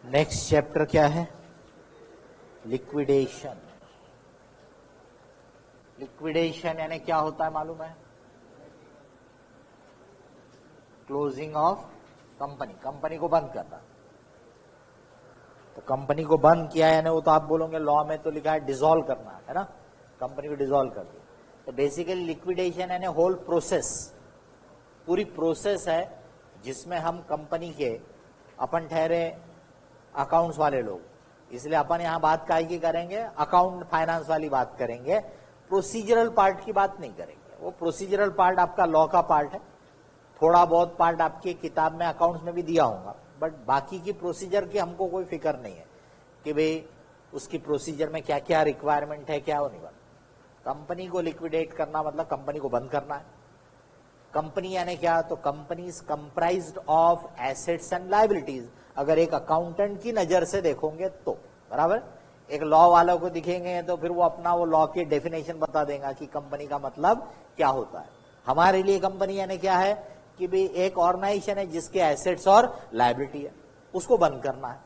Next chapter क्या है? Liquidation. Liquidation यानी क्या होता है मालूम है? क्लोजिंग ऑफ कंपनी, कंपनी को बंद करना। तो कंपनी को बंद किया यानी वो तो आप बोलोगे लॉ में तो लिखा है डिसॉल्व करना है ना, कंपनी को डिसॉल्व कर दिया। तो बेसिकली लिक्विडेशन यानी होल प्रोसेस, पूरी प्रोसेस है जिसमें हम कंपनी के, अपन ठहरे अकाउंट्स वाले लोग, इसलिए अपन यहां बात काहे की करेंगे? अकाउंट फाइनेंस वाली बात करेंगे, प्रोसीजरल पार्ट की बात नहीं करेंगे। वो प्रोसीजरल पार्ट आपका लॉ का पार्ट है, थोड़ा बहुत पार्ट आपकी किताब में अकाउंट्स में भी दिया होगा, बट बाकी की प्रोसीजर की हमको कोई फिक्र नहीं है कि भाई उसकी प्रोसीजर में क्या क्या रिक्वायरमेंट है, क्या वो नहीं। कंपनी को लिक्विडेट करना मतलब कंपनी को बंद करना है। कंपनी यानी क्या? तो company is comprised of assets and liabilities. अगर एक अकाउंटेंट की नजर से देखोगे तो बराबर, एक लॉ वालों को दिखेंगे तो फिर वो अपना वो लॉ की डेफिनेशन बता देगा कि कंपनी का मतलब क्या होता है। हमारे लिए कंपनी यानी क्या है कि भाई एक ऑर्गेनाइजेशन है जिसके एसेट्स और लायबिलिटी है, उसको बंद करना है,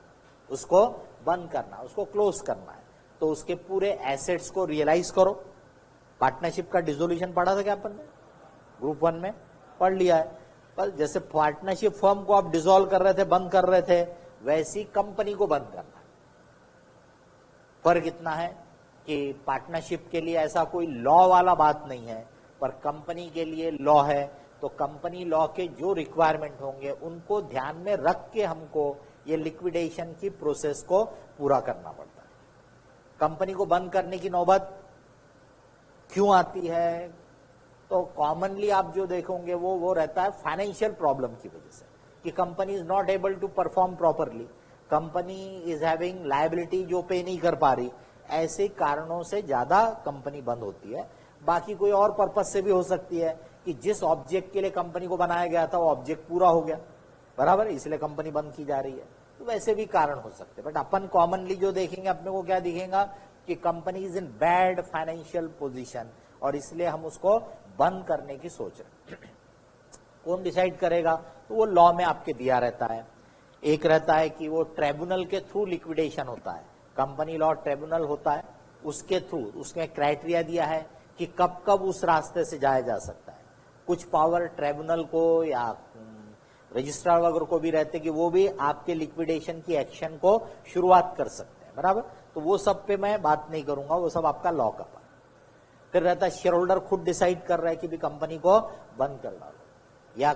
उसको बंद करना, उसको क्लोज करना है। तो उसके पूरे एसेट्स को रियलाइज करो। पार्टनरशिप का डिसोल्यूशन पढ़ा था क्या अपन ने? ग्रुप 1 में पढ़ लिया है। पर जैसे पार्टनरशिप फर्म को आप डिसॉल्व कर रहे थे, बंद कर रहे थे, वैसी कंपनी को बंद करना। फर्क इतना है कि पार्टनरशिप के लिए ऐसा कोई लॉ वाला बात नहीं है, पर कंपनी के लिए लॉ है। तो कंपनी लॉ के जो रिक्वायरमेंट होंगे उनको ध्यान में रख के हमको ये लिक्विडेशन की प्रोसेस को पूरा करना पड़ता है। कंपनी को बंद करने की नौबत क्यों आती है? तो कॉमनली आप जो देखोगे वो रहता है फाइनेंशियल प्रॉब्लम की वजह से, कि company is not able to perform properly, company is having liability जो पे नहीं कर पा रही, ऐसे कारणों से ज्यादा कंपनी बंद होती है। बाकी कोई और पर्पज से भी हो सकती है कि जिस ऑब्जेक्ट के लिए कंपनी को बनाया गया था वो ऑब्जेक्ट पूरा हो गया, बराबर, इसलिए कंपनी बंद की जा रही है। तो वैसे भी कारण हो सकते हैं, बट अपन कॉमनली जो देखेंगे अपने को क्या दिखेगा कि company is in bad financial position और इसलिए हम उसको बंद करने की सोच रहे हैं। कौन डिसाइड करेगा? तो वो लॉ में आपके दिया रहता है। एक रहता है कि वो ट्रिब्यूनल के थ्रू लिक्विडेशन होता है, कंपनी लॉ ट्रिब्यूनल होता है, उसके थ्रू उसमें क्राइटेरिया दिया है कि कब कब उस रास्ते से जाया जा सकता है। कुछ पावर ट्रिब्यूनल को या रजिस्ट्रार वगैरह को भी रहते कि वो भी आपके लिक्विडेशन की एक्शन को शुरुआत कर सकते हैं, बराबर। तो वो सब पे मैं बात नहीं करूंगा, वो सब आपका लॉ का पार्ट। फिर रहता है शेयर होल्डर खुद डिसाइड कर रहा है कि भी कंपनी को बंद कर डालो, या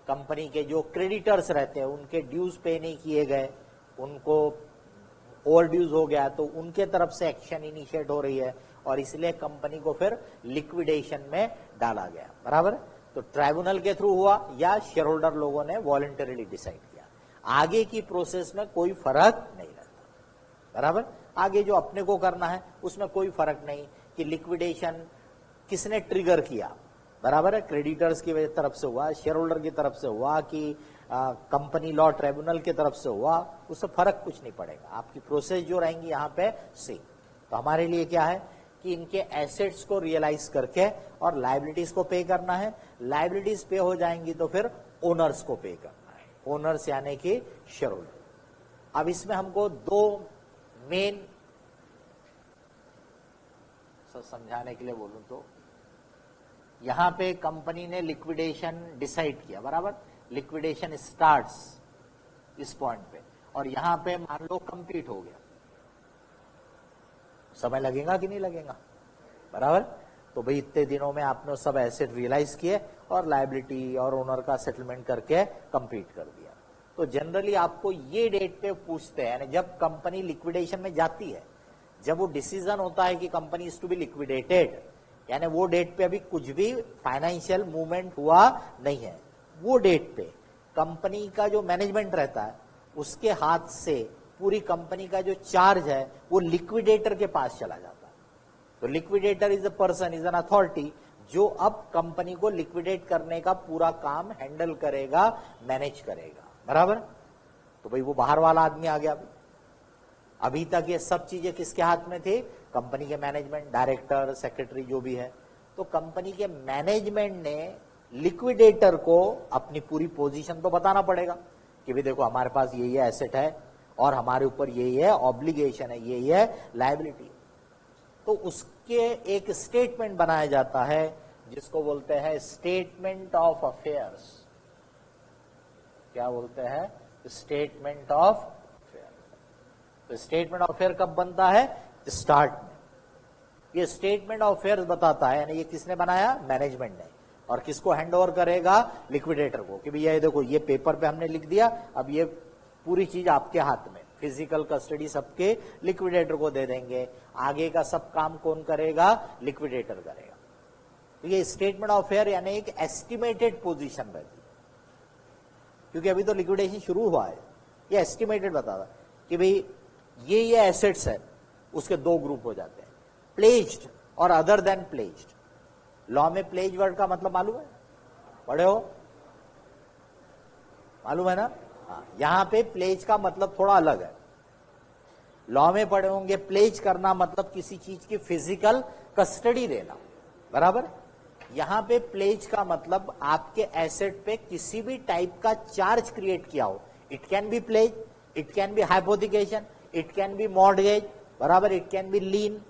कंपनी के जो क्रेडिटर्स रहते हैं उनके ड्यूज पे नहीं किए गए, उनको ओवर ड्यूज हो गया, तो उनके तरफ से एक्शन इनिशिएट हो रही है और इसलिए कंपनी को फिर लिक्विडेशन में डाला गया, बराबर। तो ट्राइब्यूनल के थ्रू हुआ या शेयर होल्डर लोगों ने वॉलंटरीली डिसाइड किया। आगे की प्रोसेस में कोई फर्क नहीं रहता, बराबर। आगे जो अपने को करना है उसमें कोई फर्क नहीं कि लिक्विडेशन किसने ट्रिगर किया, बराबर है, क्रेडिटर्स की तरफ से हुआ, शेयर होल्डर की तरफ से हुआ कि कंपनी लॉ ट्रिब्यूनल की तरफ से हुआ, उससे फर्क कुछ नहीं पड़ेगा। आपकी प्रोसेस जो रहेंगी यहाँ पे सेम। तो हमारे लिए क्या है कि इनके एसेट्स को रियलाइज करके और लायबिलिटीज को पे करना है। लायबिलिटीज पे हो जाएंगी तो फिर ओनर्स को पे करना है, ओनर्स यानी कि शेयर होल्डर। अब इसमें हमको दो मेन, समझाने के लिए बोलूं तो यहां पे कंपनी ने लिक्विडेशन डिसाइड किया, बराबर, लिक्विडेशन स्टार्ट्स इस पॉइंट पे, और यहां पे मान लो कंप्लीट हो गया। समय लगेगा कि नहीं लगेगा, बराबर। तो भाई इतने दिनों में आपने सब एसेट रियलाइज किए और लायबिलिटी और ओनर का सेटलमेंट करके कंप्लीट कर दिया। तो जनरली आपको ये डेट पे पूछते हैं, यानी जब कंपनी लिक्विडेशन में जाती है, जब वो डिसीजन होता है कि company is to be liquidated, यानी वो डेट पे अभी कुछ भी फाइनेंशियल मूवमेंट हुआ नहीं है, वो डेट पे कंपनी का जो मैनेजमेंट रहता है उसके हाथ से पूरी कंपनी का जो चार्ज है वो लिक्विडेटर के पास चला जाता है। तो liquidator is a person, is an authority जो अब कंपनी को लिक्विडेट करने का पूरा काम हैंडल करेगा, मैनेज करेगा, बराबर। तो भाई वो बाहर वाला आदमी आ गया। अभी तक ये सब चीजें किसके हाथ में थी? कंपनी के मैनेजमेंट, डायरेक्टर, सेक्रेटरी जो भी है। तो कंपनी के मैनेजमेंट ने लिक्विडेटर को अपनी पूरी पोजीशन तो बताना पड़ेगा कि भी देखो हमारे पास ये एसेट है और हमारे ऊपर यही है ऑब्लिगेशन है, यही है लायबिलिटी। तो उसके एक स्टेटमेंट बनाया जाता है जिसको बोलते हैं स्टेटमेंट ऑफ अफेयर्स। क्या बोलते हैं? Statement of affair. तो स्टेटमेंट ऑफ अफेयर कब बनता है? स्टार्ट में। ये स्टेटमेंट ऑफ अफेयर्स बताता है, यानी ये किसने बनाया? मैनेजमेंट ने। और किसको हैंड ओवर करेगा? लिक्विडेटर को, कि भैया ये देखो ये पेपर पे हमने लिख दिया, अब ये पूरी चीज आपके हाथ में, फिजिकल कस्टडी सबके लिक्विडेटर को दे देंगे। आगे का सब काम कौन करेगा? लिक्विडेटर करेगा। तो ये स्टेटमेंट ऑफ अफेयर यानी एक एस्टिमेटेड पोजीशन रहती है, क्योंकि अभी तो लिक्विडेशन शुरू हुआ है। ये एस्टिमेटेड बताता कि भाई ये एसेट्स है, उसके दो ग्रुप हो जाते हैं, प्लेज्ड और अदर देन प्लेज्ड। लॉ में प्लेज वर्ड का मतलब मालूम है? पढ़े हो? मालूम है ना? हाँ, यहां पे प्लेज का मतलब थोड़ा अलग है। लॉ में पढ़े होंगे प्लेज करना मतलब किसी चीज की फिजिकल कस्टडी देना, बराबर। यहां पे प्लेज का मतलब आपके एसेट पे किसी भी टाइप का चार्ज क्रिएट किया हो। It can be pledge, it can be hypothecation, it can be mortgage, बराबर, इट कैन बी लीन।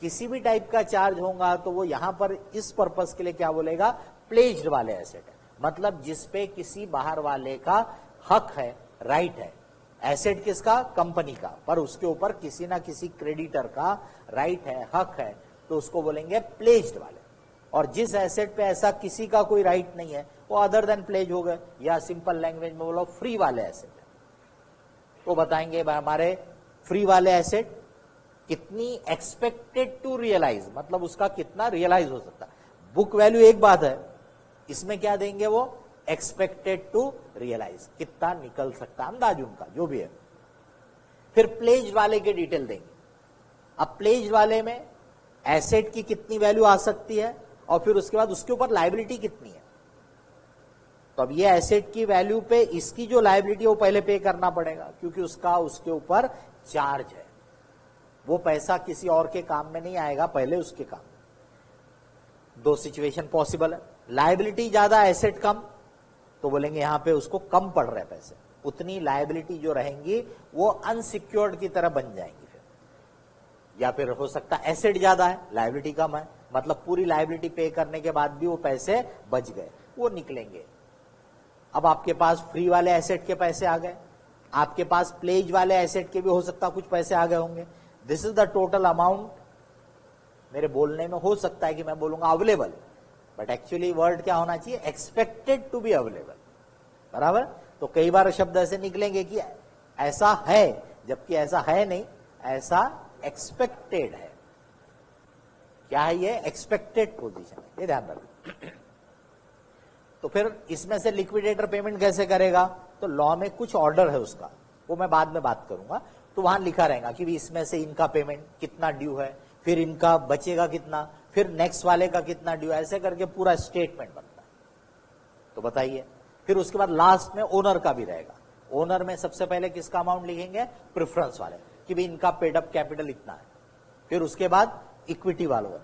किसी भी टाइप का चार्ज होगा तो वो यहां पर इस पर्पस के लिए क्या बोलेगा? प्लेज्ड वाले एसेट है, मतलब जिसपे किसी बाहर वाले का हक है, राइट है। एसेट किसका? कंपनी का, पर उसके ऊपर किसी ना किसी क्रेडिटर का राइट है, हक है, तो उसको बोलेंगे प्लेज्ड वाले। और जिस एसेट पे ऐसा किसी का कोई राइट नहीं है वो अदर देन प्लेज हो गए, या सिंपल लैंग्वेज में बोलो फ्री वाले एसेट है। तो बताएंगे हमारे फ्री वाले एसेट कितनी एक्सपेक्टेड टू रियलाइज, मतलब उसका कितना रियलाइज हो सकता है। बुक वैल्यू एक बात है, इसमें क्या देंगे? वो एक्सपेक्टेड टू रियलाइज, कितना निकल सकता, अंदाज उनका जो भी है। फिर प्लेज वाले के डिटेल देंगे। अब प्लेज वाले में एसेट की कितनी वैल्यू आ सकती है और फिर उसके बाद उसके ऊपर लायबिलिटी कितनी है। तो अब ये एसेट की वैल्यू पे इसकी जो लायबिलिटी है वो पहले पे करना पड़ेगा, क्योंकि उसका उसके ऊपर चार्ज है। वो पैसा किसी और के काम में नहीं आएगा, पहले उसके काम में। दो सिचुएशन पॉसिबल है, लायबिलिटी ज्यादा एसेट कम, तो बोलेंगे यहां पे उसको कम पड़ रहे पैसे, उतनी लायबिलिटी जो रहेंगी वो अनसिक्योर्ड की तरह बन जाएंगी फिर। या फिर हो सकता है एसेट ज्यादा है, लायबिलिटी कम है, मतलब पूरी लायबिलिटी पे करने के बाद भी वो पैसे बच गए, वो निकलेंगे। अब आपके पास फ्री वाले एसेट के पैसे आ गए, आपके पास प्लेज वाले एसेट के भी हो सकता कुछ पैसे आ गए होंगे। This is the total amount. मेरे बोलने में हो सकता है कि मैं बोलूंगा अवेलेबल, बट एक्चुअली वर्ड क्या होना चाहिए? एक्सपेक्टेड टू बी अवेलेबल, बराबर। तो कई बार शब्द ऐसे निकलेंगे कि ऐसा है, जबकि ऐसा है नहीं, ऐसा एक्सपेक्टेड है। क्या है ये? एक्सपेक्टेड पोजीशन है, ये ध्यान रखना। तो फिर इसमें से लिक्विडेटर पेमेंट कैसे करेगा? तो लॉ में कुछ ऑर्डर है उसका, वो मैं बाद में बात करूंगा। तो वहां लिखा रहेगा कि भी इसमें से इनका पेमेंट कितना ड्यू है, फिर इनका बचेगा कितना, फिर नेक्स्ट वाले का कितना ड्यू, ऐसे करके पूरा स्टेटमेंट बनता है। तो बताइए, फिर उसके बाद लास्ट में ओनर का भी रहेगा। ओनर में सबसे पहले किसका अमाउंट लिखेंगे? प्रेफरेंस वाले, कि भी इनका पेड अप कैपिटल इतना है। फिर उसके बाद इक्विटी वालों।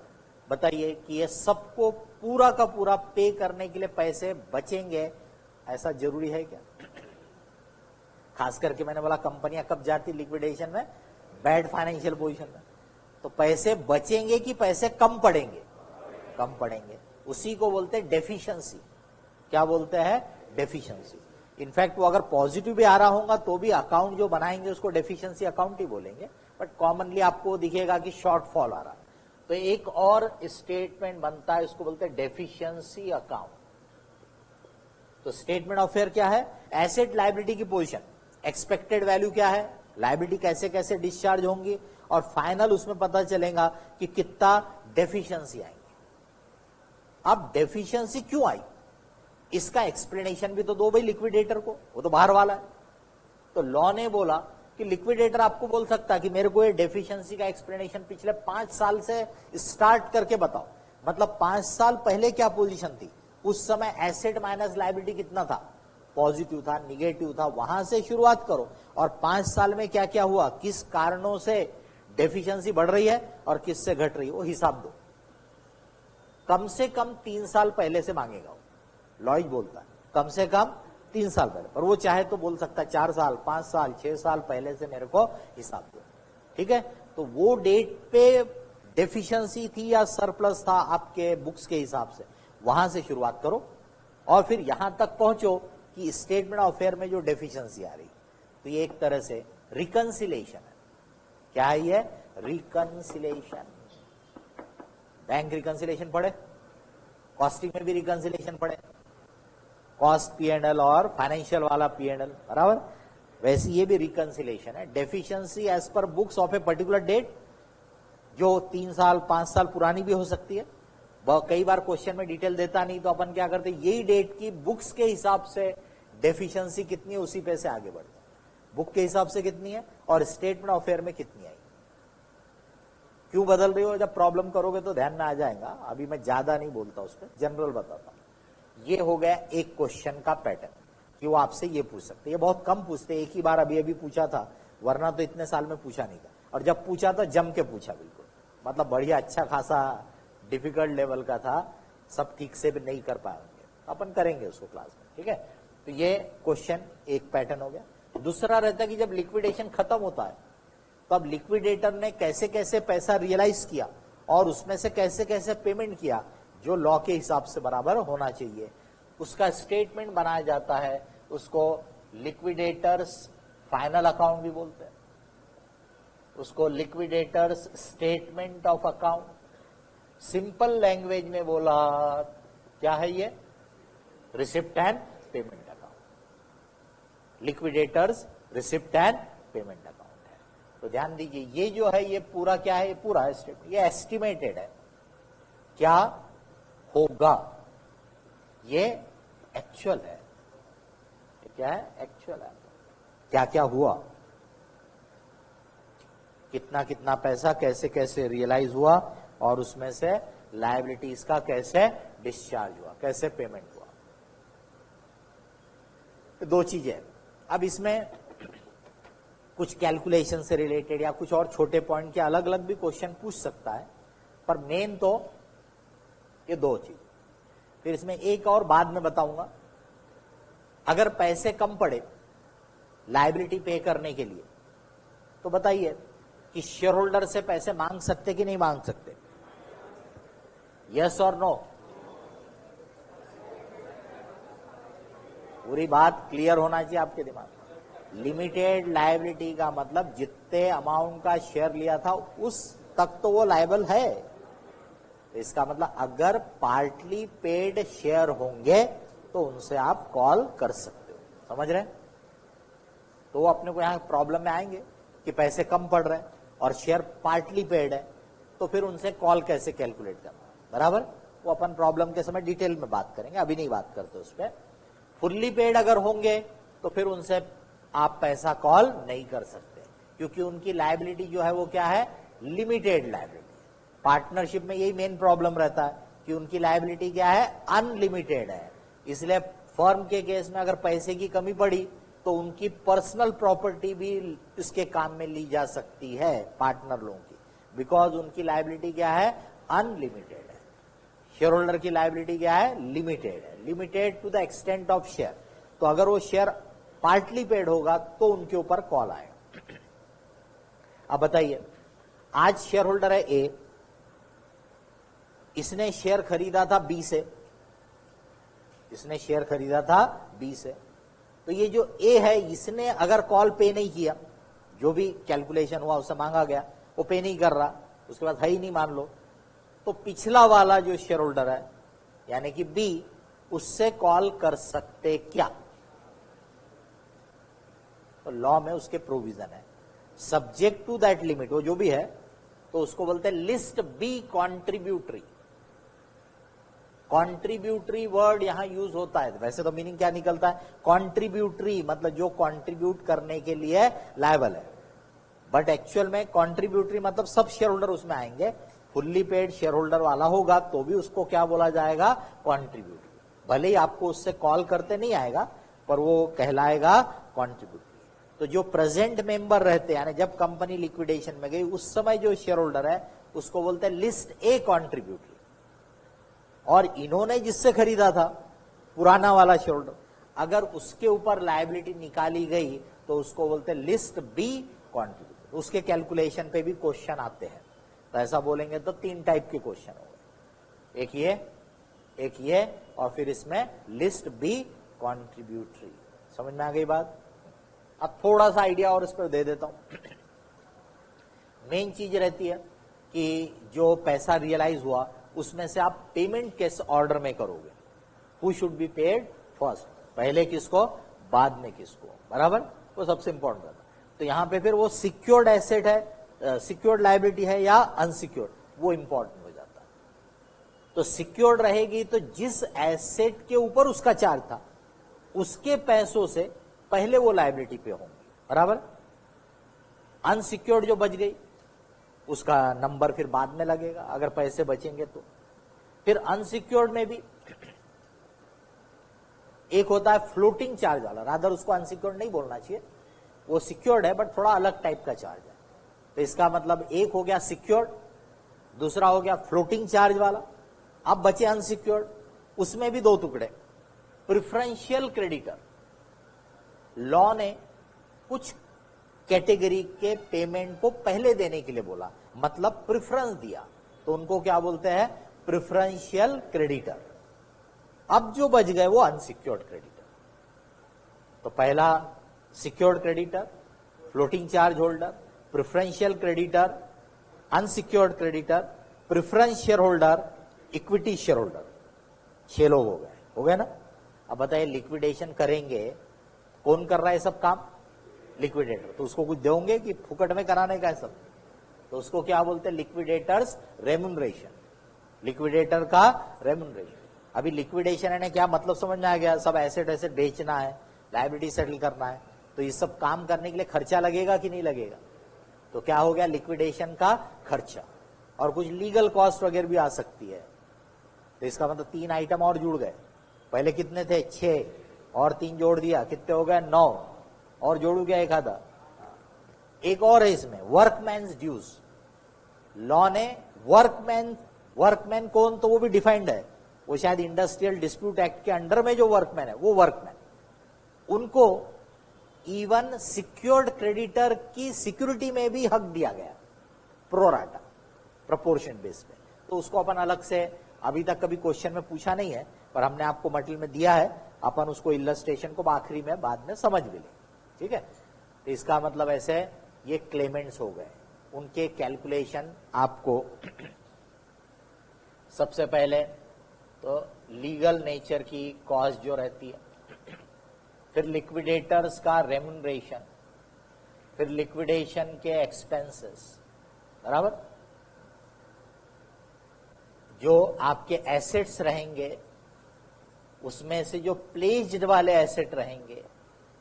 बताइए कि ये सबको पूरा का पूरा पे करने के लिए पैसे बचेंगे, ऐसा जरूरी है क्या? खास करके मैंने बोला कंपनियां कब जाती लिक्विडेशन में? बैड फाइनेंशियल पोजीशन में। तो पैसे बचेंगे कि पैसे कम पड़ेंगे? कम पड़ेंगे। उसी को बोलते हैं डेफिशिएंसी। क्या बोलते हैं? डेफिशिएंसी। इनफैक्ट वो अगर पॉजिटिव भी आ रहा होगा तो भी अकाउंट जो बनाएंगे उसको डेफिशिएंसी अकाउंट ही बोलेंगे, बट कॉमनली आपको दिखेगा कि शॉर्टफॉल आ रहा है। तो एक और स्टेटमेंट बनता है, उसको बोलते हैं डेफिशिएंसी अकाउंट। तो स्टेटमेंट ऑफ अफेयर क्या है? एसेट लायबिलिटी की पोजीशन, एक्सपेक्टेड वैल्यू क्या है, लायबिलिटी कैसे कैसे डिस्चार्ज होंगी, और फाइनल उसमें पता चलेगा कि कितना डेफिशिएंसी आएंगे। अब डेफिशिएंसी क्यों आई, इसका एक्सप्लेनेशन भी तो दो भाई लिक्विडेटर को, वो तो बाहर वाला है। तो लॉ ने बोला कि लिक्विडेटर आपको बोल सकता है कि मेरे को ये डेफिशिएंसी का एक्सप्लेनेशन पिछले 5 साल से स्टार्ट करके बताओ। मतलब 5 साल पहले क्या पोजीशन थी, उस समय एसेट माइनस लायबिलिटी कितना था, पॉजिटिव था, निगेटिव था, वहां से शुरुआत करो। और 5 साल में क्या क्या हुआ, किस कारणों से डेफिशिएंसी बढ़ रही है और किससे घट रही है, वो हिसाब दो। कम से कम 3 साल पहले से मांगेगा वो, लॉज बोलता है कम से कम 3 साल पहले, पर वो चाहे तो बोल सकता है 4 साल, 5 साल, 6 साल पहले से मेरे को हिसाब दो, ठीक है। तो वो डेट पे डेफिशिएंसी थी या सरप्लस था आपके बुक्स के हिसाब से, वहां से शुरुआत करो और फिर यहां तक पहुंचो कि स्टेटमेंट ऑफ अफेयर में जो डेफिशिएंसी आ रही, तो ये एक तरह से रिकंसिलेशन है। क्या है ये? रिकंसिलेशन। बैंक रिकंसिलेशन पढ़े, कॉस्टिंग में भी रिकंसिलेशन पढ़े, कॉस्ट P&L और फाइनेंशियल वाला P&L, बराबर। वैसे ये भी रिकंसिलेशन है। Deficiency as per books of a particular date, जो 3 साल 5 साल पुरानी भी हो सकती है। कई बार क्वेश्चन में डिटेल देता नहीं, तो अपन क्या करते, यही डेट की बुक्स के हिसाब से डेफिशिएंसी कितनी है उसी पे से आगे बढ़ते, बुक के हिसाब से कितनी है और स्टेटमेंट ऑफ अफेयर में कितनी आई। क्यों बदल रही हो, जब प्रॉब्लम करोगे तो ध्यान में आ जाएगा। अभी मैं ज्यादा नहीं बोलता, उस पर जनरल बताता हूं। ये हो गया एक क्वेश्चन का पैटर्न कि वो आपसे ये पूछ सकते। ये बहुत कम पूछते, एक ही बार अभी अभी पूछा था, वरना तो इतने साल में पूछा नहीं था। और जब पूछा तो जम के पूछा, बिल्कुल मतलब बढ़िया, अच्छा खासा डिफिकल्ट लेवल का था, सब ठीक से भी नहीं कर पाएंगे, अपन करेंगे उसको क्लास में, ठीक है। तो ये क्वेश्चन एक पैटर्न हो गया। दूसरा रहता है कि जब लिक्विडेशन खत्म होता है तो अब लिक्विडेटर ने कैसे कैसे पैसा रियलाइज किया और उसमें से कैसे कैसे पेमेंट किया, जो लॉ के हिसाब से बराबर होना चाहिए, उसका स्टेटमेंट बनाया जाता है। उसको लिक्विडेटर्स फाइनल अकाउंट भी बोलते हैं, उसको liquidators statement of account. Simple language में बोला, क्या है ये? Receipt and payment account. Liquidators receipt and payment account है। तो ध्यान दीजिए, ये जो है ये पूरा क्या है? ये पूरा स्टेटमेंट, ये एस्टिमेटेड है, क्या होगा, ये एक्चुअल है। क्या है? एक्चुअल है। क्या क्या हुआ, कितना कितना पैसा कैसे कैसे रियलाइज हुआ और उसमें से लायबिलिटीज का कैसे डिस्चार्ज हुआ, कैसे पेमेंट हुआ। तो दो चीजें। अब इसमें कुछ कैलकुलेशन से रिलेटेड या कुछ और छोटे पॉइंट के अलग अलग भी क्वेश्चन पूछ सकता है, पर मेन तो ये दो चीज। फिर इसमें एक और बाद में बताऊंगा, अगर पैसे कम पड़े लायबिलिटी पे करने के लिए, तो बताइए कि शेयर होल्डर से पैसे मांग सकते कि नहीं मांग सकते? यस और नो? पूरी बात क्लियर होना चाहिए आपके दिमाग में। लिमिटेड लायबिलिटी का मतलब जितने अमाउंट का शेयर लिया था उस तक तो वो लायबल है। तो इसका मतलब अगर पार्टली पेड शेयर होंगे तो उनसे आप कॉल कर सकते हो, समझ रहे हैं? तो वो अपने को यहां प्रॉब्लम में आएंगे कि पैसे कम पड़ रहे हैं और शेयर पार्टली पेड है, तो फिर उनसे कॉल कैसे कैलकुलेट करना, बराबर। वो अपन प्रॉब्लम के समय डिटेल में बात करेंगे, अभी नहीं बात करते उस पर। फुल्ली पेड अगर होंगे तो फिर उनसे आप पैसा कॉल नहीं कर सकते, क्योंकि उनकी लायबिलिटी जो है वो क्या है? Limited liability. पार्टनरशिप में यही मेन प्रॉब्लम रहता है कि उनकी लायबिलिटी क्या है? अनलिमिटेड है। इसलिए फर्म के केस में अगर पैसे की कमी पड़ी तो उनकी पर्सनल प्रॉपर्टी भी इसके काम में ली जा सकती है, पार्टनर लोगों की, बिकॉज उनकी लायबिलिटी क्या है? अनलिमिटेड है। शेयर होल्डर की लायबिलिटी क्या है? लिमिटेड है, limited to the extent of share. तो अगर वो शेयर पार्टली पेड होगा तो उनके ऊपर कॉल आएगा। अब बताइए, आज शेयर होल्डर है ए, इसने शेयर खरीदा था बी से, इसने शेयर खरीदा था बी से। तो ये जो ए है, इसने अगर कॉल पे नहीं किया, जो भी कैलकुलेशन हुआ उससे मांगा गया, वो पे नहीं कर रहा, उसके बाद है ही नहीं मान लो, तो पिछला वाला जो शेयर होल्डर है यानी कि बी, उससे कॉल कर सकते क्या? तो लॉ में उसके प्रोविजन है, सब्जेक्ट टू दैट लिमिट, वो जो भी है, तो उसको बोलते हैं list B contributory. Contributory word यहां यूज होता है। वैसे तो मीनिंग क्या निकलता है? कॉन्ट्रीब्यूटरी मतलब जो कॉन्ट्रीब्यूट करने के लिए लायबल है, बट एक्चुअल में कॉन्ट्रीब्यूटरी मतलब सब शेयर होल्डर उसमें आएंगे। फुल्ली पेड शेयर होल्डर वाला होगा तो भी उसको क्या बोला जाएगा? कॉन्ट्रीब्यूटरी। भले ही आपको उससे कॉल करते नहीं आएगा, पर वो कहलाएगा कॉन्ट्रीब्यूटरी। तो जो प्रेजेंट मेंबर रहते हैं, यानी जब कंपनी लिक्विडेशन में गई उस समय जो शेयर होल्डर है उसको बोलते हैं लिस्ट ए कॉन्ट्रीब्यूटरी। और इन्होंने जिससे खरीदा था पुराना वाला शेयर होल्डर, अगर उसके ऊपर लायबिलिटी निकाली गई तो उसको बोलते हैं लिस्ट बी कॉन्ट्रीब्यूटर। उसके कैलकुलेशन पे भी क्वेश्चन आते हैं, तो ऐसा बोलेंगे तो 3 टाइप के क्वेश्चन हो गए, एक ये और फिर इसमें लिस्ट बी कॉन्ट्रीब्यूटरी। समझ में आ गई बात? अब थोड़ा सा आइडिया और इस पर दे देता हूं। मेन चीज रहती है कि जो पैसा रियलाइज हुआ उसमें से आप पेमेंट किस ऑर्डर में करोगे, who should be paid first, पहले किसको बाद में किसको, बराबर, वो सबसे इंपॉर्टेंट है। तो यहां पे फिर वो सिक्योर्ड एसेट है, सिक्योर्ड लायबिलिटी है या अनसिक्योर्ड, वो इंपॉर्टेंट हो जाता है। तो सिक्योर्ड रहेगी तो जिस एसेट के ऊपर उसका चार्ज था उसके पैसों से पहले वो लायबिलिटी पे होंगी, बराबर। अनसिक्योर्ड जो बच गई उसका नंबर फिर बाद में लगेगा अगर पैसे बचेंगे तो। फिर अनसिक्योर्ड में भी एक होता है फ्लोटिंग चार्ज वाला, रादर उसको अनसिक्योर्ड नहीं बोलना चाहिए, वो सिक्योर्ड है बट थोड़ा अलग टाइप का चार्ज है। तो इसका मतलब एक हो गया सिक्योर्ड, दूसरा हो गया फ्लोटिंग चार्ज वाला। अब बचे अनसिक्योर्ड, उसमें भी 2 टुकड़े। प्रिफरेंशियल क्रेडिटर, लॉ ने कुछ कैटेगरी के पेमेंट को पहले देने के लिए बोला, मतलब प्रेफरेंस दिया, तो उनको क्या बोलते हैं, प्रेफरेंशियल क्रेडिटर। अब जो बच गए वो अनसिक्योर्ड क्रेडिटर। तो पहला secured creditor, floating charge holder, preferential creditor, unsecured creditor, preference share holder, equity share holder. 6 लोग हो गए ना। अब बताइए लिक्विडेशन करेंगे, कौन कर रहा है सब काम, लिक्विडेटर। तो उसको कुछ दोगे कि फुकट में कराने का है सब, तो उसको क्या बोलते हैं, लिक्विडेटर्स रेम्युनरेशन, लिक्विडेटर का रेम्युनरेशन। अभी लिक्विडेशन है क्या मतलब समझ में आ गया, सब एसेट बेचना है, लायबिलिटी सेटल करना है, तो ये सब काम करने के लिए खर्चा लगेगा कि नहीं लगेगा, तो क्या हो गया लिक्विडेशन का खर्चा। और कुछ लीगल कॉस्ट वगैरह भी आ सकती है। तो इसका मतलब 3 आइटम और जुड़ गए, पहले कितने थे 6 और 3 जोड़ दिया, कितने हो गए 9, और जोड़ू गया एक आधा। एक और है इसमें वर्कमैन्स ड्यूज। लॉ ने वर्कमैन कौन, तो वो भी डिफाइंड है, वो शायद इंडस्ट्रियल डिस्प्यूट एक्ट के अंडर में जो वर्कमैन है वो वर्कमैन, उनको इवन सिक्योर्ड क्रेडिटर की सिक्योरिटी में भी हक दिया गया, प्रोराटा प्रोपोर्शन बेस पे। तो उसको अपन अलग से, अभी तक कभी क्वेश्चन में पूछा नहीं है पर हमने आपको मटेरियल में दिया है, अपन उसको इलस्ट्रेशन को आखिरी में बाद में समझ भी ले, ठीक है। तो इसका मतलब ऐसे ये क्लेमेंट्स हो गए, उनके कैलकुलेशन आपको सबसे पहले तो लीगल नेचर की कॉस्ट जो रहती है, फिर लिक्विडेटर्स का रेम्युनरेशन, फिर लिक्विडेशन के एक्सपेंसेस, बराबर। जो आपके एसेट्स रहेंगे उसमें से जो प्लेज्ड वाले एसेट रहेंगे,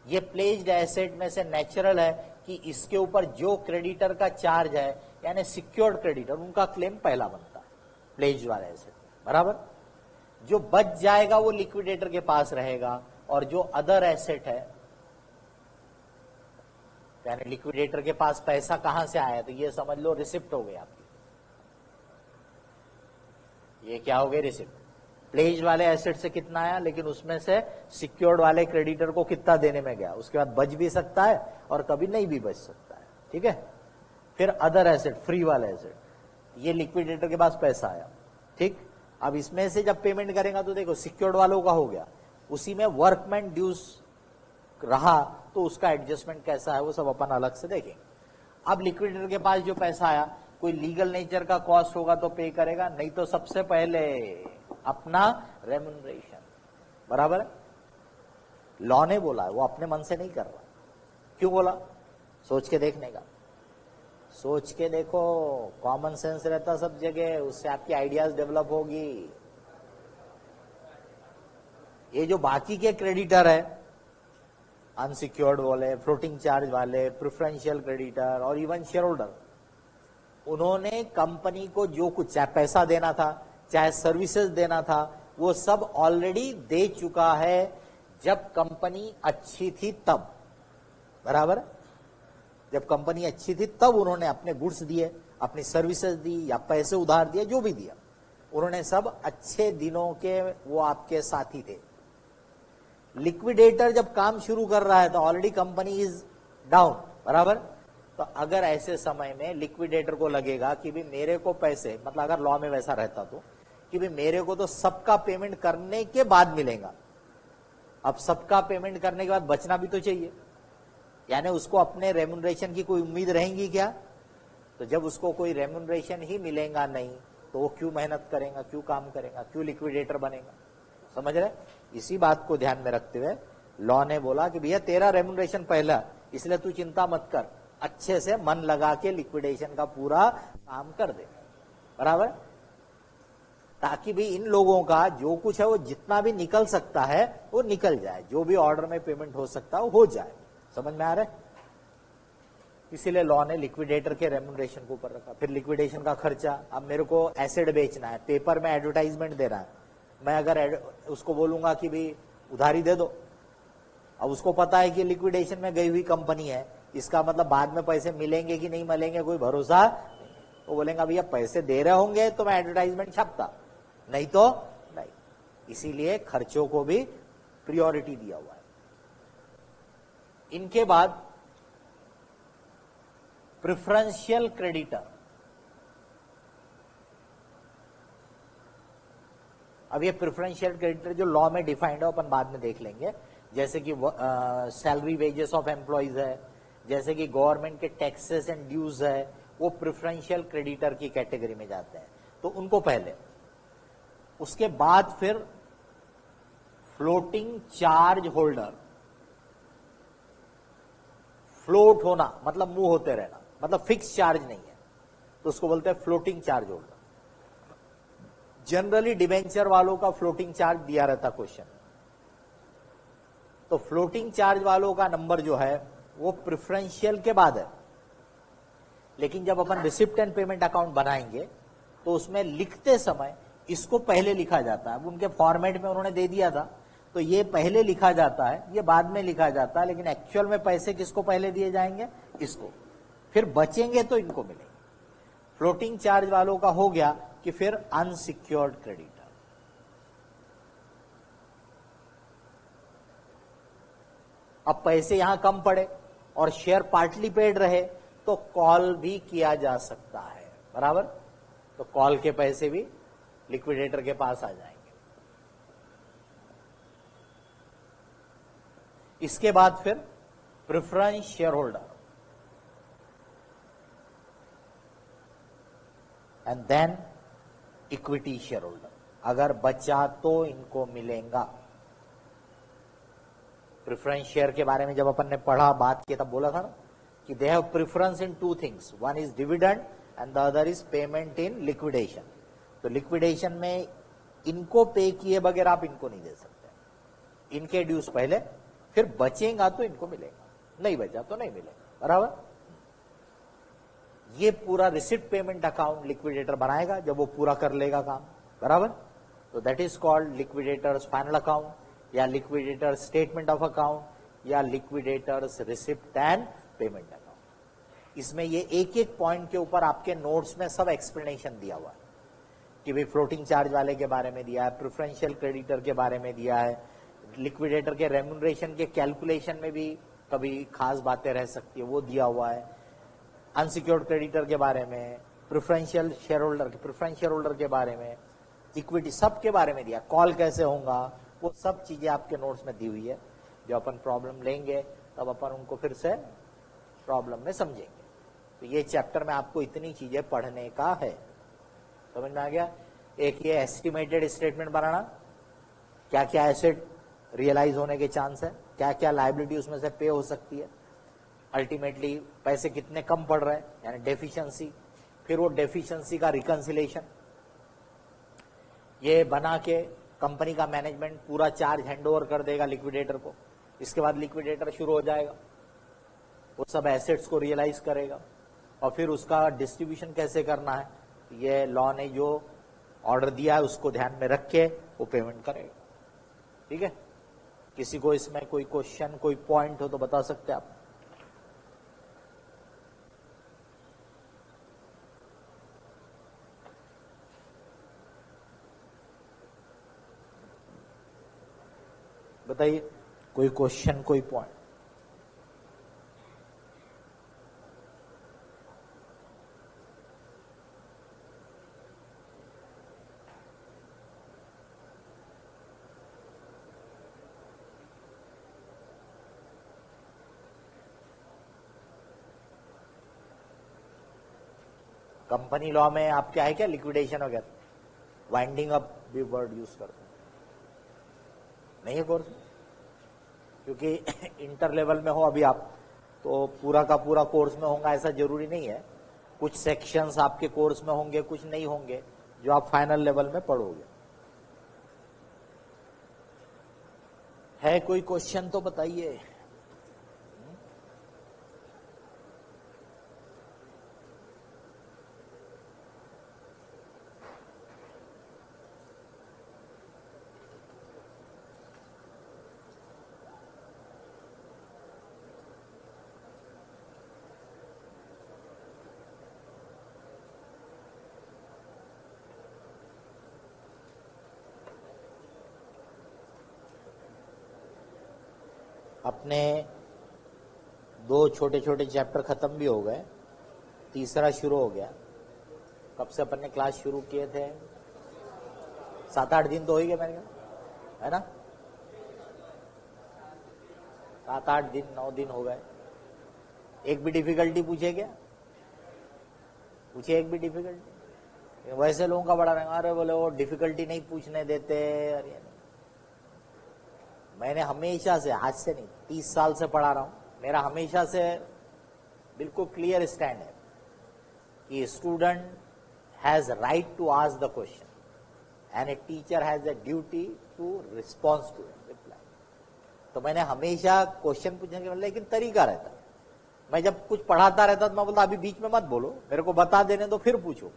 ये प्लेज्ड एसेट में से नेचुरल है कि इसके ऊपर जो क्रेडिटर का चार्ज है, यानी सिक्योर्ड क्रेडिटर, उनका क्लेम पहला बनता है प्लेज्ड वाले एसेट, बराबर। जो बच जाएगा वो लिक्विडेटर के पास रहेगा, और जो अदर एसेट है, यानी लिक्विडेटर के पास पैसा कहां से आया, तो ये समझ लो रिसिप्ट हो गई आपकी, ये क्या हो गई रिसिप्ट। प्लेज वाले एसेट से कितना आया, लेकिन उसमें से सिक्योर्ड वाले क्रेडिटर को कितना देने में गया, उसके बाद बच भी सकता है और कभी नहीं भी बच सकता है, ठीक है। फिर अदर एसेट, फ्री वाले एसेट, ये लिक्विडेटर के पास पैसा आया, ठीक। अब इसमें से जब पेमेंट करेगा तो देखो सिक्योर्ड वालों का हो गया, उसी में वर्कमैन ड्यूज रहा तो उसका एडजस्टमेंट कैसा है वो सब अपन अलग से देखेंगे। अब लिक्विडेटर के पास जो पैसा आया, कोई लीगल नेचर का कॉस्ट होगा तो पे करेगा, नहीं तो सबसे पहले अपना रेम्युनरेशन, बराबर है। लॉ ने बोला है, वो अपने मन से नहीं कर रहा। क्यों बोला, सोच के देखने का, सोच के देखो, कॉमन सेंस रहता सब जगह, उससे आपकी आइडियाज डेवलप होगी। ये जो बाकी के क्रेडिटर है, अनसिक्योर्ड वाले, फ्लोटिंग चार्ज वाले, प्रेफरेंशियल क्रेडिटर और इवन शेयर होल्डर, उन्होंने कंपनी को जो कुछ चाहे पैसा देना था चाहे सर्विसेज देना था वो सब ऑलरेडी दे चुका है जब कंपनी अच्छी थी तब, बराबर। जब कंपनी अच्छी थी तब उन्होंने अपने गुड्स दिए, अपनी सर्विसेज दी या पैसे उधार दिए, जो भी दिया उन्होंने सब अच्छे दिनों के, वो आपके साथी थे। लिक्विडेटर जब काम शुरू कर रहा है तो ऑलरेडी कंपनी इज डाउन, बराबर। तो अगर ऐसे समय में लिक्विडेटर को लगेगा कि भी मेरे को पैसे, मतलब अगर लॉ में वैसा रहता तो कि भी मेरे को तो सबका पेमेंट करने के बाद मिलेगा, अब सबका पेमेंट करने के बाद बचना भी तो चाहिए, यानी उसको अपने रेम्युनरेशन की कोई उम्मीद रहेगी क्या? तो जब उसको कोई रेम्युनरेशन ही मिलेगा नहीं तो वो क्यों मेहनत करेगा, क्यों काम करेगा, क्यों लिक्विडेटर बनेगा? समझ रहे? इसी बात को ध्यान में रखते हुए लॉ ने बोला कि भैया तेरा रेम्युनरेशन पहला, इसलिए तू चिंता मत कर, अच्छे से मन लगा के लिक्विडेशन का पूरा काम कर दे, बराबर, ताकि भी इन लोगों का जो कुछ है वो जितना भी निकल सकता है वो निकल जाए, जो भी ऑर्डर में पेमेंट हो सकता है वो हो जाए। समझ में आ रहा है? इसीलिए लॉ ने लिक्विडेटर के रेम्युनरेशन को ऊपर रखा। फिर लिक्विडेशन का खर्चा, अब मेरे को एसेट बेचना है, पेपर में एडवर्टाइजमेंट दे रहा है, मैं अगर उसको बोलूंगा कि भी उधारी दे दो, अब उसको पता है कि लिक्विडेशन में गई हुई कंपनी है, इसका मतलब बाद में पैसे मिलेंगे कि नहीं मिलेंगे कोई भरोसा, वो बोलेंगे भैया पैसे दे रहे होंगे तो मैं एडवर्टाइजमेंट छापता, नहीं तो नहीं। इसीलिए खर्चों को भी प्रायोरिटी दिया हुआ है। इनके बाद प्रेफरेंशियल क्रेडिटर, अब ये प्रेफरेंशियल क्रेडिटर जो लॉ में डिफाइंड है अपन बाद में देख लेंगे, जैसे कि सैलरी वेजेस ऑफ एम्प्लॉइज है, जैसे कि गवर्नमेंट के टैक्सेस एंड ड्यूज है, वो प्रेफरेंशियल क्रेडिटर की कैटेगरी में जाते हैं, तो उनको पहले। उसके बाद फिर फ्लोटिंग चार्ज होल्डर, फ्लोट होना मतलब मूव होते रहना, मतलब फिक्स चार्ज नहीं है, तो उसको बोलते हैं floating charge holder. Generally debenture वालों का फ्लोटिंग चार्ज दिया रहता क्वेश्चन, तो फ्लोटिंग चार्ज वालों का नंबर जो है वो प्रेफरेंशियल के बाद है, लेकिन जब अपन रिसिप्ट एंड पेमेंट अकाउंट बनाएंगे तो उसमें लिखते समय इसको पहले लिखा जाता है। अब उनके फॉर्मेट में उन्होंने दे दिया था तो ये पहले लिखा जाता है, ये बाद में लिखा जाता है, लेकिन एक्चुअल में पैसे किसको पहले दिए जाएंगे? इसको, फिर बचेंगे तो इनको मिलेंगे। फ्लोटिंग चार्ज वालों का हो गया कि फिर अनसिक्योर्ड क्रेडिटर, अब पैसे यहां कम पड़े और शेयर पार्टली पेड रहे तो कॉल भी किया जा सकता है, बराबर, तो कॉल के पैसे भी लिक्विडेटर के पास आ जाएंगे। इसके बाद फिर preference share holder, and then equity share holder, अगर बचा तो इनको मिलेगा। प्रेफरेंस शेयर के बारे में जब अपन ने पढ़ा, बात किया, तब बोला था ना कि they have preference in two things, one is dividend and the other is payment in liquidation. तो लिक्विडेशन में इनको पे किए बगैर आप इनको नहीं दे सकते, इनके ड्यूज पहले, फिर बचेगा तो इनको मिलेगा, नहीं बचा तो नहीं मिलेगा, बराबर। ये पूरा रिसिप्ट पेमेंट अकाउंट लिक्विडेटर बनाएगा जब वो पूरा कर लेगा काम, बराबर। तो that is called liquidators final account या लिक्विडेटर स्टेटमेंट ऑफ अकाउंट या liquidators receipt and payment account. इसमें ये एक एक पॉइंट के ऊपर आपके नोट्स में सब एक्सप्लेनेशन दिया हुआ है कि भाई फ्लोटिंग चार्ज वाले के बारे में दिया है, प्रेफरेंशियल क्रेडिटर के बारे में दिया है, लिक्विडेटर के रेम्युनरेशन के कैलकुलेशन में भी कभी खास बातें रह सकती है वो दिया हुआ है, अनसिक्योर्ड क्रेडिटर के बारे में, प्रेफरेंशियल शेयर होल्डर के बारे में, इक्विटी सब के बारे में दिया, कॉल कैसे होगा, वो सब चीजें आपके नोट्स में दी हुई है। जब अपन प्रॉब्लम लेंगे तब अपन उनको फिर से प्रॉब्लम में समझेंगे। तो ये चैप्टर में आपको इतनी चीजें पढ़ने का है, समझ में आ गया। एक ये एस्टिमेटेड स्टेटमेंट बनाना, क्या क्या एसेट रियलाइज होने के चांस है, क्या क्या लायबिलिटी उसमें से पे हो सकती है, अल्टीमेटली पैसे कितने कम पड़ रहे हैं यानी डेफिशिएंसी, फिर वो डेफिशिएंसी का रिकंसिलेशन, ये बना के कंपनी का मैनेजमेंट पूरा चार्ज हैंडओवर कर देगा लिक्विडेटर को। इसके बाद लिक्विडेटर शुरू हो जाएगा, वो सब एसेट्स को रियलाइज करेगा और फिर उसका डिस्ट्रीब्यूशन कैसे करना है, ये लॉ ने जो ऑर्डर दिया है उसको ध्यान में रख के वो पेमेंट करेगा। ठीक है, किसी को इसमें कोई क्वेश्चन कोई पॉइंट हो तो बता सकते हैं आप। बताइए। कोई क्वेश्चन, कोई पॉइंट? कंपनी लॉ में आप क्या है, क्या लिक्विडेशन वगैरह, वाइंडिंग अप भी वर्ड यूज करते हैं, नहीं है कोर्स? क्योंकि इंटर लेवल में हो अभी आप, तो पूरा का पूरा कोर्स में होगा ऐसा जरूरी नहीं है। कुछ सेक्शंस आपके कोर्स में होंगे, कुछ नहीं होंगे, जो आप फाइनल लेवल में पढ़ोगे। है कोई क्वेश्चन तो बताइए। अपने 2 छोटे छोटे चैप्टर खत्म भी हो गए, तीसरा शुरू हो गया। कब से अपन ने क्लास शुरू किए थे? 7-8 दिन तो हो ही गए मेरे ख्याल, है ना? 7-8 दिन, 9 दिन हो गए। एक भी डिफिकल्टी पूछे क्या? पूछे एक भी डिफिकल्टी? वैसे लोगों का बड़ा रहेगा, अरे बोले वो डिफिकल्टी नहीं पूछने देते, अरे नहीं। मैंने हमेशा से, आज से नहीं 30 साल से पढ़ा रहा हूं, मेरा हमेशा से बिल्कुल क्लियर स्टैंड है कि student has right to ask the question and a teacher has a duty to response to reply. तो मैंने हमेशा क्वेश्चन पूछने के, लेकिन तरीका रहता है। मैं जब कुछ पढ़ाता रहता तो मैं बोलता अभी बीच में मत बोलो, मेरे को बता देने तो फिर पूछो।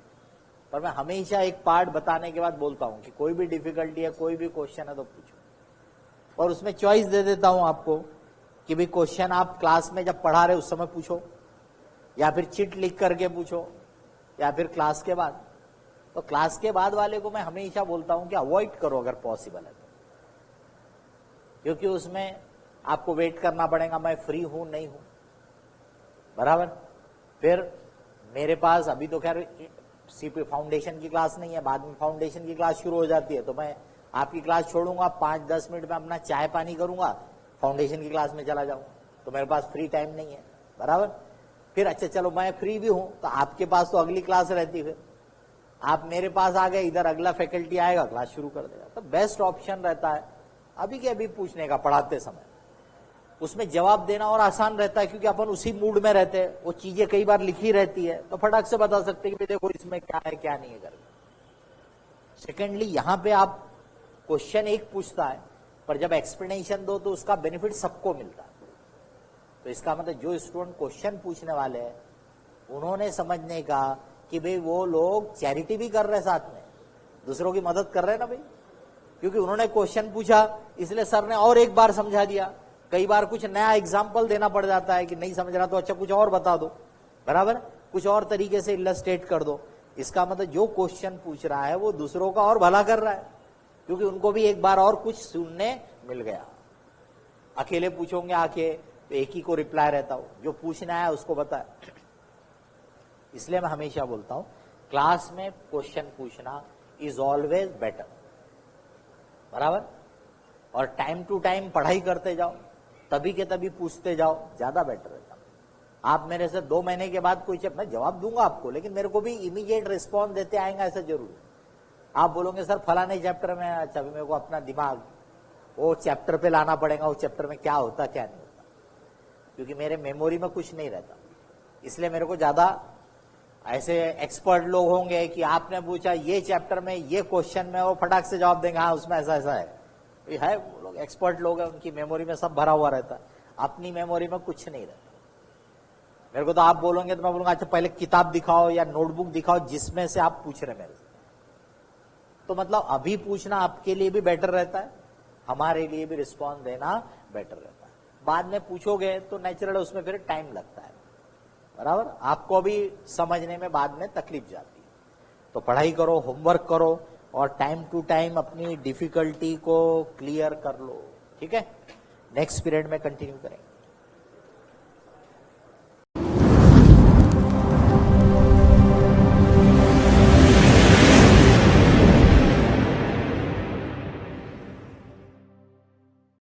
पर मैं हमेशा एक पार्ट बताने के बाद बोलता हूं कि कोई भी डिफिकल्टी है, कोई भी क्वेश्चन है तो पूछो। और उसमें चॉइस दे देता हूं आपको कि भाई क्वेश्चन आप क्लास में जब पढ़ा रहे उस समय पूछो, या फिर चिट लिख करके पूछो, या फिर क्लास के बाद। तो क्लास के बाद वाले को मैं हमेशा बोलता हूं कि अवॉइड करो अगर पॉसिबल है तो, क्योंकि उसमें आपको वेट करना पड़ेगा, मैं फ्री हूं नहीं हूं, बराबर। फिर मेरे पास अभी तो खैर सीपी फाउंडेशन की क्लास नहीं है, बाद में फाउंडेशन की क्लास शुरू हो जाती है, तो मैं आपकी क्लास छोड़ूंगा, 5-10 मिनट में अपना चाय पानी करूंगा, फाउंडेशन की क्लास में चला जाऊंगा, तो मेरे पास फ्री टाइम नहीं है, बराबर। फिर अच्छा चलो मैं फ्री भी हूं, तो आपके पास तो अगली क्लास रहती है, आप मेरे पास आ गए, इधर अगला फैकल्टी आएगा, क्लास शुरू कर देगा। तो बेस्ट ऑप्शन रहता है अभी के अभी पूछने का, पढ़ाते समय उसमें जवाब देना और आसान रहता है, क्योंकि अपन उसी मूड में रहते हैं, वो चीजें कई बार लिखी रहती है, तो फटाक से बता सकते हैं कि देखो इसमें क्या है क्या नहीं है करके। सेकेंडली, यहां पे आप क्वेश्चन एक पूछता है, पर जब एक्सप्लेनेशन दो तो उसका बेनिफिट सबको मिलता है। तो इसका मतलब जो स्टूडेंट क्वेश्चन पूछने वाले हैं, उन्होंने समझने का कि भाई वो लोग चैरिटी भी कर रहे हैं, साथ में दूसरों की मदद कर रहे हैं ना भाई, क्योंकि उन्होंने क्वेश्चन पूछा इसलिए सर ने और एक बार समझा दिया। कई बार कुछ नया एग्जाम्पल देना पड़ जाता है कि नहीं समझ रहा तो अच्छा कुछ और बता दो, बराबर, कुछ और तरीके से इलस्ट्रेट कर दो। इसका मतलब जो क्वेश्चन पूछ रहा है वो दूसरों का और भला कर रहा है, क्योंकि उनको भी एक बार और कुछ सुनने मिल गया। अकेले पूछोगे आके तो एक ही को रिप्लाई रहता हो, जो पूछना है उसको बताए। इसलिए मैं हमेशा बोलता हूं क्लास में क्वेश्चन पूछना इज ऑलवेज बेटर, बराबर। और टाइम टू टाइम पढ़ाई करते जाओ, तभी के तभी पूछते जाओ, ज्यादा बेटर रहता। आप मेरे से 2 महीने के बाद कोई मैं जवाब दूंगा आपको, लेकिन मेरे को भी इमीडिएट रिस्पॉन्स देते आएंगे ऐसा जरूर। आप बोलोगे सर फलाने चैप्टर में, अच्छा मेरे को अपना दिमाग वो चैप्टर पे लाना पड़ेगा, उस चैप्टर में क्या होता क्या नहीं होता, क्योंकि मेरे मेमोरी में कुछ नहीं रहता। इसलिए मेरे को ज्यादा ऐसे एक्सपर्ट लोग होंगे कि आपने पूछा ये चैप्टर में ये क्वेश्चन में, वो फटाक से जवाब देंगे हाँ उसमें ऐसा ऐसा है। वो लोग एक्सपर्ट लोग हैं, उनकी मेमोरी में सब भरा हुआ रहता है, अपनी मेमोरी में कुछ नहीं रहता। मेरे को तो आप बोलोगे तो मैं बोलूंगा अच्छा पहले किताब दिखाओ या नोटबुक दिखाओ जिसमें से आप पूछ रहे मेरे से। तो मतलब अभी पूछना आपके लिए भी बेटर रहता है, हमारे लिए भी रिस्पॉन्स देना बेटर रहता है। बाद में पूछोगे तो नेचुरल उसमें फिर टाइम लगता है, बराबर, आपको भी समझने में बाद में तकलीफ जाती है। तो पढ़ाई करो, होमवर्क करो और टाइम टू टाइम अपनी डिफिकल्टी को क्लियर कर लो, ठीक है। नेक्स्ट पीरियड में कंटिन्यू करेंगे।